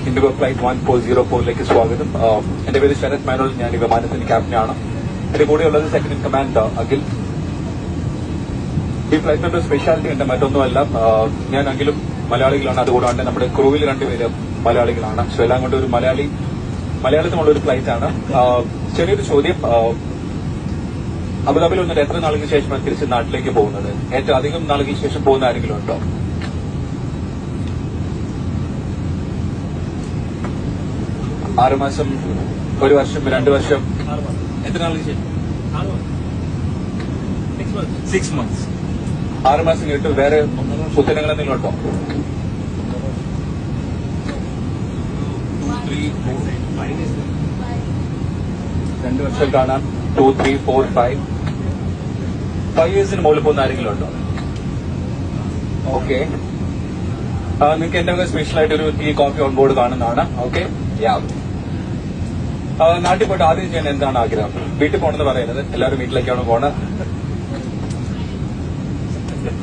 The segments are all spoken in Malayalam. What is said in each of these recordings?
ഇൻഡിഗോ ഫ്ലൈറ്റ് 1404 സ്വാഗതം. എന്റെ പേര് ശരത് മേനോൻ. ഞാൻ ഈ വിമാനത്തിന്റെ ക്യാപ്റ്റനാണ്. എന്റെ കൂടെയുള്ളത് സെക്കൻഡ് ഇൻ കമാൻഡ് അഖിൽ. ഈ ഫ്ലൈറ്റിന്റെ സ്പെഷ്യാലിറ്റി ഉണ്ട്, മറ്റൊന്നുമല്ല. ഞാനെങ്കിലും മലയാളികളാണ്, അതുകൂടാണ്ട് നമ്മുടെ ക്രൂവിൽ രണ്ടുപേര് മലയാളികളാണ്. സോ എല്ലാം കൊണ്ട് ഒരു മലയാളത്തിലുള്ള ഒരു ഫ്ലൈറ്റ് ആണ്. ചെറിയൊരു ചോദ്യം, അബുദാബിയിൽ വന്നിട്ട് എത്ര നാളുകൾക്ക് ശേഷമാണ് തിരിച്ച് നാട്ടിലേക്ക് പോകുന്നത്? ഏറ്റവും അധികം നാളുകൾക്ക് ശേഷം പോകുന്ന ആരെങ്കിലും ഉണ്ടോ? 6 മാസം, 1 വർഷം, 2 വർഷം? എത്ര നാളുകൾക്ക് ശേഷം? 6 months. 6 മാസം കഴിഞ്ഞിട്ട് വേറെ ഉത്തരങ്ങൾ എന്തെങ്കിലും ഉണ്ടോ? 2 വർഷം കാണാം. 2, 3, 4, 5 ഇയേഴ്സിന് മുകളിൽ പോകുന്ന ആരെങ്കിലും ഉണ്ടോ? ഓക്കെ. നിങ്ങൾക്ക് എന്റെ സ്പെഷ്യൽ ആയിട്ട് ഒരു ടീ കോഫി ഓൺ ബോർഡ് കാണുന്നതാണ്. ഓക്കെ. നാട്ടിൽ പോയിട്ട് ആദ്യം ചെയ്യാൻ എന്താണ് ആഗ്രഹം? വീട്ടിൽ പോകണമെന്ന് പറയുന്നത് എല്ലാവരും വീട്ടിലേക്കാണ് പോണത്.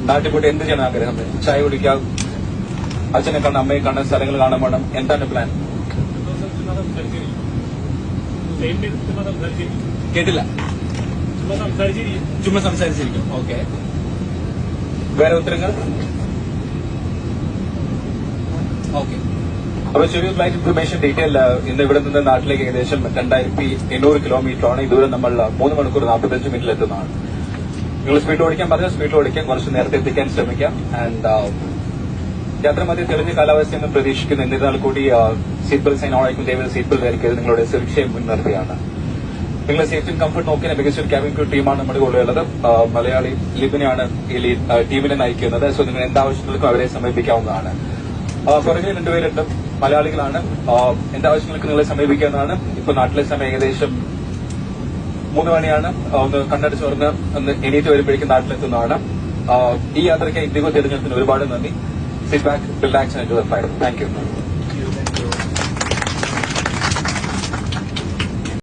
നാട്ടിൽ പോയിട്ട് എന്ത് ചെയ്യാൻ ആഗ്രഹം? ചായ കുടിക്കാം, അച്ഛനെ കാണാൻ, അമ്മയെ കാണാൻ, സ്ഥലങ്ങൾ കാണാൻ വേണം. എന്താണ് പ്ലാൻ? കേട്ടില്ല. ചുമ്മാ സംസാരിച്ചിരിക്കും. ഓക്കെ. വേറെ ഉത്തരങ്ങൾ? ഓക്കെ. അപ്പൊ ചെറിയ ഫ്ലൈറ്റ് ഇൻഫർമേഷൻ ഡീറ്റെയിൽ. ഇന്ന് ഇവിടെ നിന്ന് നാട്ടിലേക്ക് ഏകദേശം 2800 കിലോമീറ്ററാണ്. ഈ ദൂരം നമ്മൾ 3 മണിക്കൂർ 45 മിനിറ്റിൽ എത്തുന്നതാണ്. നിങ്ങൾ സ്പീഡ് ഓടിക്കാൻ പറഞ്ഞാൽ സ്പീഡിൽ ഓടിക്കാം, കുറച്ച് നേരത്തെ എത്തിക്കാൻ ശ്രമിക്കാം. ആൻഡ് യാത്ര മധ്യ തെളിഞ്ഞ കാലാവസ്ഥയൊന്നും പ്രതീക്ഷിക്കുന്നു. എന്നിരുന്നാൽ കൂടി സീറ്റ് ബെൽറ്റ് സൈൻ ഓണായിരിക്കും. ദയവായി സീറ്റ് ബെൽറ്റ് ധരിക്കരുത്. നിങ്ങളുടെ സുരക്ഷയെ മുൻനിർത്തിയാണ്. നിങ്ങളെ സേഫ്റ്റി ആൻഡ് കംഫർട്ട് നോക്കിയ മികച്ച ഒരു ക്യാബിൻ ക്രൂ ടീമാണ് നമ്മുടെ കൂടെ ഉള്ളത്. മലയാളി ലിബിനെയാണ് ഈ ടീമിനെ നയിക്കുന്നത്. സോ നിങ്ങൾ എന്താവശ്യങ്ങൾക്കും അവരെ സമീപിക്കാവുന്നതാണ്. പുറകിൽ 2 പേരുണ്ട്, മലയാളികളാണ്. എന്താവശ്യങ്ങൾക്ക് നിങ്ങളെ സമീപിക്കാവുന്നതാണ്. ഇപ്പൊ നാട്ടിലെ സമയം ഏകദേശം 3 മണിയാണ്. ഒന്ന് കണ്ണടച്ച് തുറന്ന് ഒന്ന് എണീറ്റ് വരുമ്പോഴേക്കും നാട്ടിലെത്തുന്നതാണ്. ഈ യാത്രയ്ക്ക് ഇൻഡിഗോ തിരഞ്ഞെടുത്തിന് ഒരുപാട് നന്ദി. Sit back, relax and enjoy the flight. Thank you.